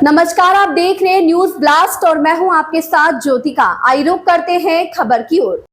नमस्कार, आप देख रहे हैं न्यूज ब्लास्ट और मैं हूं आपके साथ ज्योतिका। आइए रुक करते हैं खबर की ओर।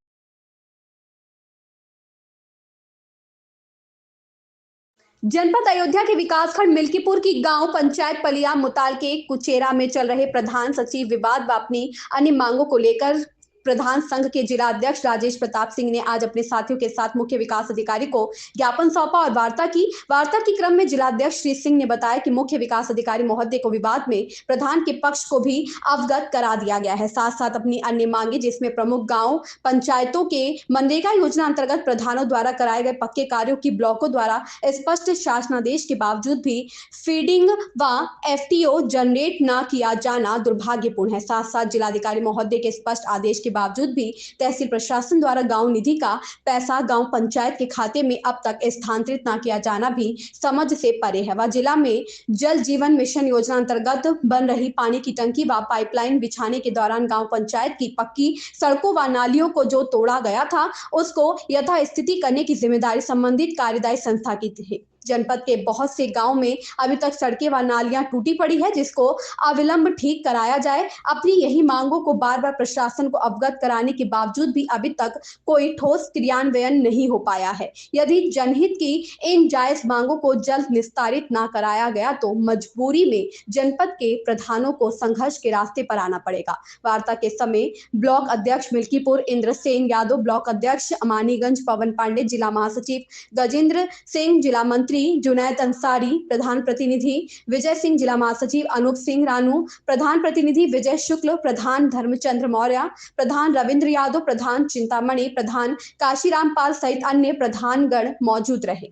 जनपद अयोध्या के विकासखंड मिल्कीपुर की गांव पंचायत पलिया मुताल के कुचेरा में चल रहे प्रधान सचिव विवाद व अपनी अन्य मांगों को लेकर प्रधान संघ के जिला अध्यक्ष राजेश प्रताप सिंह ने आज अपने साथियों के साथ मुख्य विकास अधिकारी को ज्ञापन सौंपा और वार्ता के क्रम में जिला अध्यक्ष श्री सिंह ने बताया कि मुख्य विकास अधिकारी महोदय को विवाद में प्रधान के पक्ष को भी अवगत करा दिया गया है। साथ साथ अपनी अन्य मांगे जिसमें प्रमुख गांव पंचायतों के मनरेगा योजना अंतर्गत प्रधानों द्वारा कराए गए पक्के कार्यों की ब्लॉकों द्वारा स्पष्ट शासनादेश के बावजूद भी फीडिंग व एफटीओ जनरेट न किया जाना दुर्भाग्यपूर्ण है। साथ साथ जिलाधिकारी महोदय के स्पष्ट आदेश के बावजूद भी तहसील प्रशासन द्वारा गांव निधि का पैसा गांव पंचायत के खाते में अब तक स्थानांतरित न किया जाना भी समझ से परे है। वह जिला में जल जीवन मिशन योजना अंतर्गत बन रही पानी की टंकी व पाइपलाइन बिछाने के दौरान गांव पंचायत की पक्की सड़कों व नालियों को जो तोड़ा गया था उसको यथास्थिति करने की जिम्मेदारी संबंधित कार्यदायी संस्था की थी। जनपद के बहुत से गांव में अभी तक सड़कें व नालियां टूटी पड़ी है जिसको अविलंब ठीक कराया जाए। अपनी यही मांगों को बार बार प्रशासन को अवगत कराने के बावजूद भी अभी तक कोई ठोस क्रियान्वयन नहीं हो पाया है। यदि जनहित की इन जायज मांगों को जल्द निस्तारित न कराया गया तो मजबूरी में जनपद के प्रधानों को संघर्ष के रास्ते पर आना पड़ेगा। वार्ता के समय ब्लॉक अध्यक्ष मिल्कीपुर इंद्रसेन यादव, ब्लॉक अध्यक्ष अमानीगंज पवन पांडे, जिला महासचिव गजेंद्र सिंह, जिला मंत्री जुनैद अंसारी, प्रधान प्रतिनिधि विजय सिंह, जिला महासचिव अनूप सिंह रानू, प्रधान प्रतिनिधि विजय शुक्ल, प्रधान धर्मचंद्र मौर्य, प्रधान रविंद्र यादव, प्रधान चिंतामणि, प्रधान काशीराम पाल सहित अन्य प्रधानगण मौजूद रहे।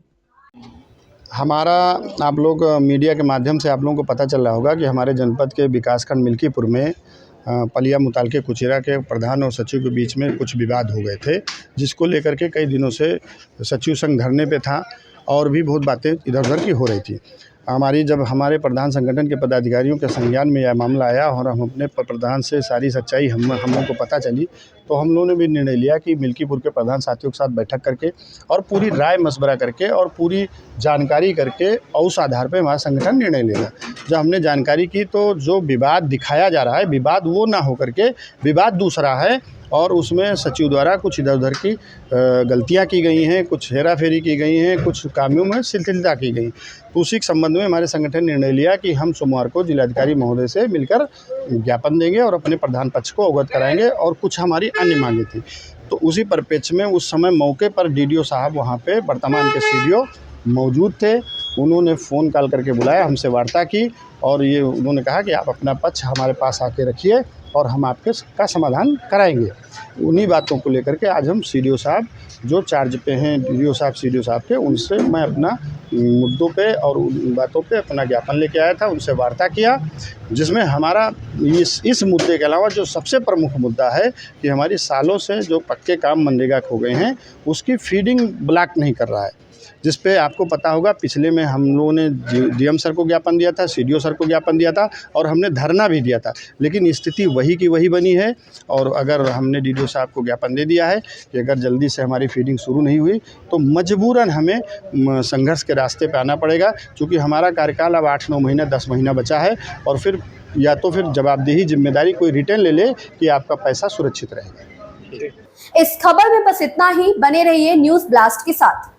हमारा आप लोग मीडिया के माध्यम से आप लोगों को पता चल रहा होगा कि हमारे जनपद के विकासखंड मिल्कीपुर में पलिया मुताल के कुचेरा के प्रधान और सचिव के बीच में कुछ विवाद हो गए थे, जिसको लेकर के कई दिनों से सचिव संघ धरने पे था और भी बहुत बातें इधर उधर की हो रही थी। जब हमारे प्रधान संगठन के पदाधिकारियों के संज्ञान में यह मामला आया और हम अपने प्रधान से सारी सच्चाई हम लोगों को पता चली, तो हम लोगों ने भी निर्णय लिया कि मिल्कीपुर के प्रधान साथियों के साथ बैठक करके और पूरी राय मशवरा करके और पूरी जानकारी करके और उस आधार पर हमारा संगठन निर्णय लेगा। जब हमने जानकारी की तो जो विवाद दिखाया जा रहा है, विवाद वो ना हो करके विवाद दूसरा है और उसमें सचिव द्वारा कुछ इधर उधर की गलतियां की गई हैं, कुछ हेरा फेरी की गई हैं, कुछ कामों में शिथिलता की गई। तो उसी के संबंध में हमारे संगठन ने निर्णय लिया कि हम सोमवार को जिलाधिकारी महोदय से मिलकर ज्ञापन देंगे और अपने प्रधान पक्ष को अवगत कराएंगे और कुछ हमारी अन्य मांगे थी। तो उसी परिप्रेक्ष्य में उस समय मौके पर डीडीओ साहब वहाँ पे वर्तमान के सीडीओ मौजूद थे। उन्होंने फ़ोन कॉल करके बुलाया, हमसे वार्ता की और ये उन्होंने कहा कि आप अपना पक्ष हमारे पास आके रखिए और हम आपके का समाधान कराएंगे। उन्हीं बातों को लेकर के आज हम सीडीओ साहब जो चार्ज पे हैं, डीडीओ साहब सीडीओ साहब के, उनसे मैं अपना मुद्दों पे और उन बातों पे अपना ज्ञापन लेके आया था, उनसे वार्ता किया, जिसमें हमारा इस मुद्दे के अलावा जो सबसे प्रमुख मुद्दा है कि हमारी सालों से जो पक्के काम मनरेगा खो गए हैं उसकी फीडिंग ब्लॉक नहीं कर रहा है, जिस पे आपको पता होगा पिछले में हम लोगों ने डीएम सर को ज्ञापन दिया था, सीडीओ सर को ज्ञापन दिया था और हमने धरना भी दिया था, लेकिन स्थिति वही की वही बनी है। और अगर हमने डीडीओ साहब को ज्ञापन दे दिया है कि अगर जल्दी से हमारी फीडिंग शुरू नहीं हुई तो मजबूरन हमें संघर्ष के रास्ते पे आना पड़ेगा, क्योंकि हमारा कार्यकाल अब 8-9 महीना 10 महीना बचा है और फिर या तो फिर जवाबदेही जिम्मेदारी कोई रिटर्न ले ले कि आपका पैसा सुरक्षित रहेगा। इस खबर में बस इतना ही। बने रहिए न्यूज ब्लास्ट के साथ।